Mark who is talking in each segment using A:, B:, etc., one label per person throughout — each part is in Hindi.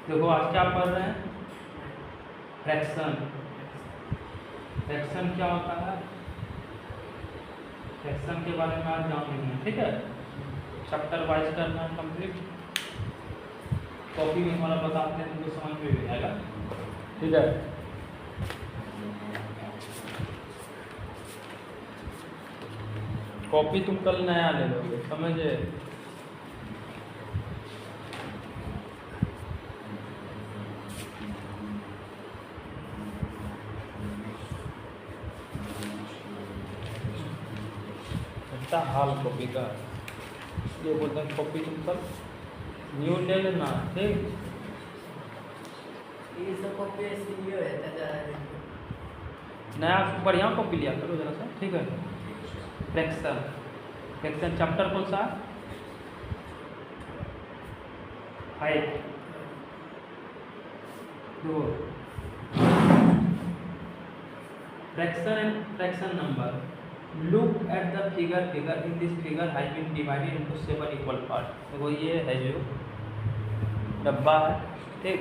A: देखो आज क्या पढ़ रहे हैं, फ्रैक्शन। फ्रैक्शन क्या होता है, फ्रैक्शन के बारे में आज जान लेंगे, ठीक है। चैप्टर वाइज करना है कंप्लीट, कॉपी में हमारा बताते हैं तुमको समझ में भी आएगा, ठीक है। कॉपी तुम कल नया ले लोगे, समझे। अच्छा हाल कॉपी का ये बोलते हैं, कॉपी तुम कल न्यू ले लेना, ठीक। नया बढ़िया कॉपी लिया करो जरा सा, ठीक है। फ्रैक्शन, फ्रैक्शन चैप्टर कौन सा, 5 दो fraction and fraction number. Look at the figure in this figure has been divided into 7 equal part. देखो ये है जो डब्बा है, ठीक।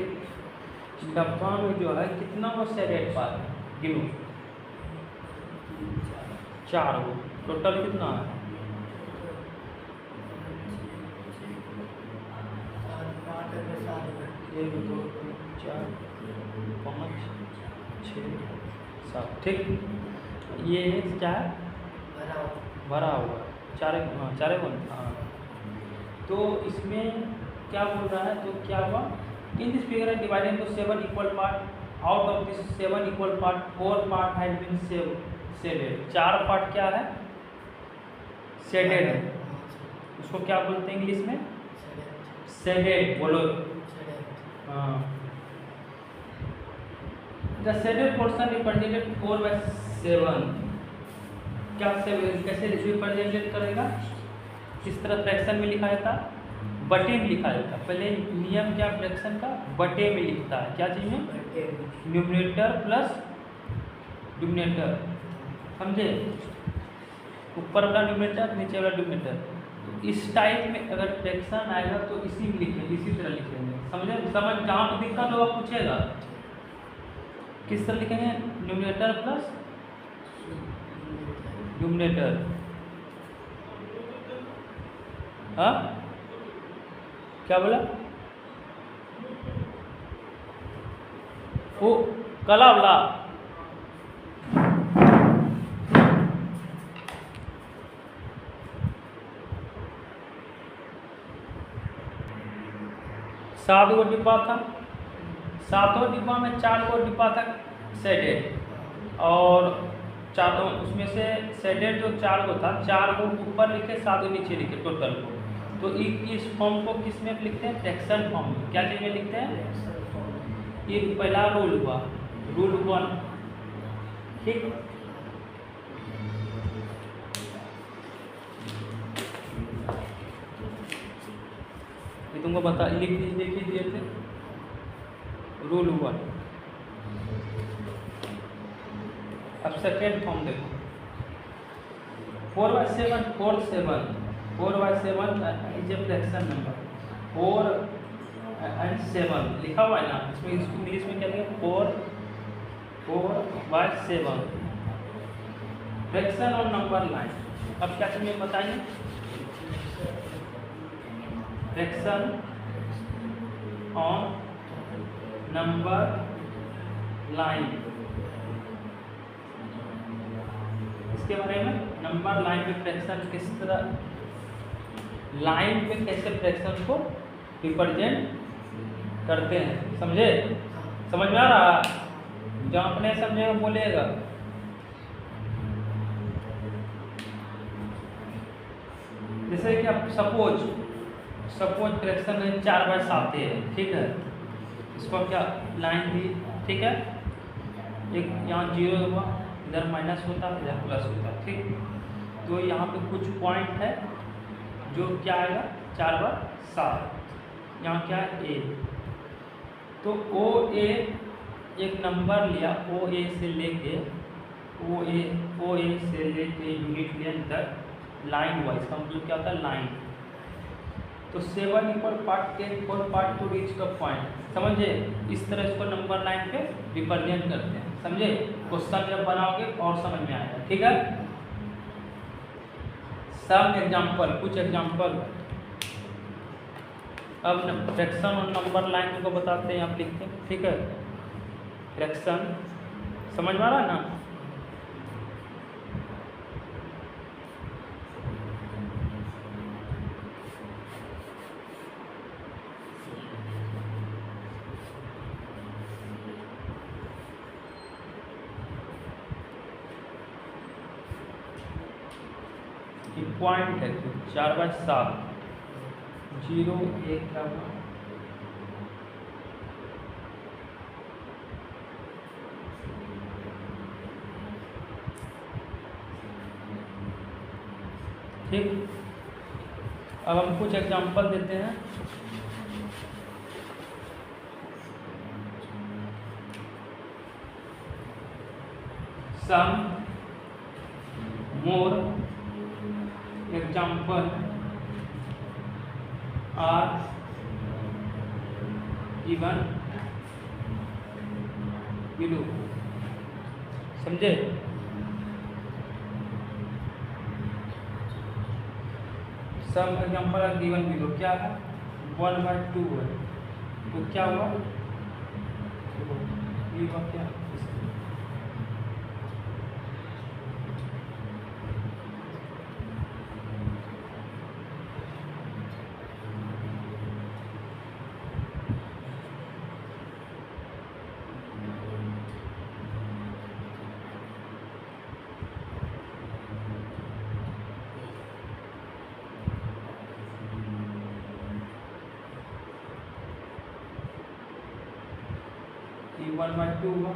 A: डब्बा में जो है कितना वो शेडेड पार्ट है, गिनो 4 वो, टोटल कितना है, 1 2 3 4 5 6 7, ठीक। ये क्या है, भरा हुआ, चारे वन, हाँ। तो इसमें क्या बोल रहा है, तो क्या हुआ, इन दिस फिगर है divided into 7 equal part. Out of this 7 equal part 4 part has been shaded. 4 part क्या है, शेडेड है। उसको क्या बोलते हैं इंग्लिश में, शेडेड, बोलो। हाँ, द शेडेड पोर्शन रिप्रेजेंटेड 4/7। क्या कैसे रिप्रेजेंटेड करेगा, किस तरह फ्रैक्शन में लिखा जाता, बटे में लिखा जाता। पहले नियम क्या फ्रैक्शन का, बटे में लिखता है, क्या चीज़ में, न्यूमरेटर प्लस डिनोमिनेटर, समझे। ऊपर वाला न्यूमरेटर, नीचे वाला डिनोमिनेटर। इस टाइप में अगर फ्रैक्शन आएगा तो इसी में लिखेंगे, इसी तरह लिखेंगे, समझे। समझ जहाँ पर दिक्कत होगा पूछेगा किस तरह लिखेंगे, न्यूमरेटर प्लस डिनोमिनेटर। हाँ क्या बोला, वो कला वाला, सात गो डिब्बा था, 7 डिब्बा में 4 गो डिब्बा था शेडेड, और चारों उसमें से शेडेड जो 4 गो था, 4 गो ऊपर लिखे, 7 गो नीचे लिखे टोटल को। तो इस फॉर्म को किस में लिखते हैं, फ्रैक्शन फॉर्म में। क्या चीज़ में लिखते हैं, ये पहला रूल हुआ, रूल 1, ठीक। ये तुमको बता लिख दिए थे, रूल 1। अब सेकेंड फॉर्म देखो, 4/7 4/7 is a fraction number. 4 and 7 लिखा हुआ है ना, इसमें इसको इंग्लिश में क्या लिखेंगे, 4/7 फ्रैक्शन और नंबर लाइन। अब क्या चीज़ बताइए, फ्रैक्शन ऑन नंबर लाइन, इसके बारे में। नंबर लाइन में फ्रैक्शन किस तरह, लाइन में कैसे फ्रैक्शन को रिप्रेजेंट करते हैं, समझे। समझ में आ रहा, जहाँ अपने समझेगा बोलेगा। जैसे कि आप सपोज फ्रैक्शन में 4/7 है, ठीक है। इसको क्या लाइन दी, ठीक है। एक यहाँ 0 हुआ, इधर माइनस होता है, इधर प्लस होता है, ठीक। तो यहाँ पे कुछ पॉइंट है जो क्या आएगा, 4/7। यहाँ क्या है, ए। तो ओ ए एक नंबर लिया, ओ ए से लेके यूनिट लेंथ तक लाइन वाइज, का मतलब क्या होता है, लाइन। तो 7 equal part 10 4 part two reach the point, समझे। इस तरह इसको नंबर लाइन पे रिप्रेजेंट करते हैं, समझे। क्वेश्चन जब बनाओगे और समझ में आएगा, ठीक है। सम एग्जाम्पल, कुछ एग्जाम्पल। अब फ्रैक्शन और नंबर लाइन को बताते हैं, आप लिखते हैं, ठीक है। फ्रैक्शन समझ में आ रहा है ना। पॉइंट है तो 4/7 0 1 का ठीक। अब हम कुछ एग्जांपल देते हैं। Some more example are given below, समझे। Some example are given below क्या है, 1/2 है, तो क्या हुआ, ये हुआ क्या, ये 1/2 हुआ।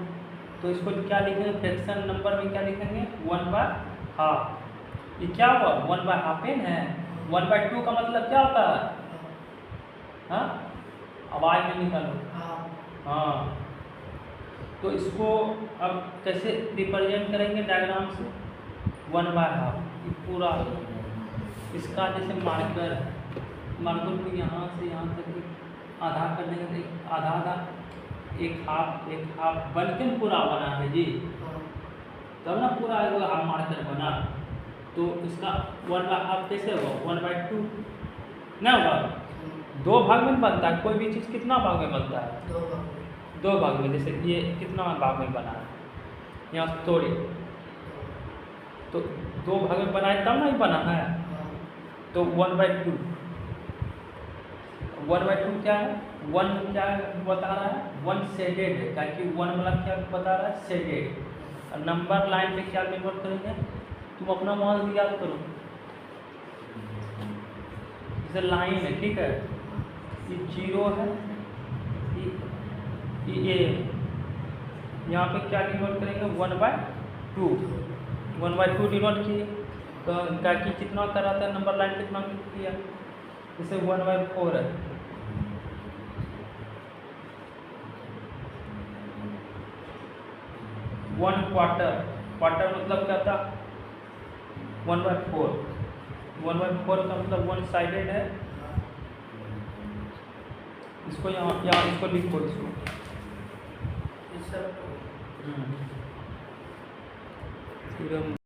A: तो इसको क्या लिखेंगे, फ्रैक्शन नंबर में क्या लिखेंगे, 1/2। ये क्या हुआ, 1/2 है। 1/2 का मतलब क्या होता है, हाँ, आवाज में निकालो, हाँ। तो इसको अब कैसे रिप्रेजेंट करेंगे डायग्राम से, 1/2 ये पूरा, इसका जैसे मार्कर है, मार्कर को यहाँ से यहाँ तक आधा कर देंगे, आधा आधा एक हाफ बन के पूरा बना है जी, तब ना पूरा हाफ मार्कर बना। तो इसका 1/2 कैसे होगा, 1/2 ना होगा, 2 भाग में बनता है। कोई भी चीज़ कितना भाग में बनता है, 2 भाग में। जैसे ये कितना भाग में बना है, यहाँ तोड़े तो 2 भाग में बनाए तब नहीं बना है। तो 1/2 क्या है, 1 क्या बता रहा है, 1 शेडेड है, ताकि 1 वाला क्या बता रहा है, शेडेड। और नंबर लाइन पे क्या निर्भर करेंगे, तुम अपना मान याद करो। जैसे लाइन है, ठीक है, ये 0 है, ये यहाँ पे क्या डिनोट करेंगे, 1/2 डिनोट किए। तो ताकि कितना कराता है, नंबर लाइन कितना किया, जैसे 1/4 है, 1/4 मतलब क्या था, 1/4 का मतलब 1 साइडेड है। इसको यहाँ इसको लिखो, इसको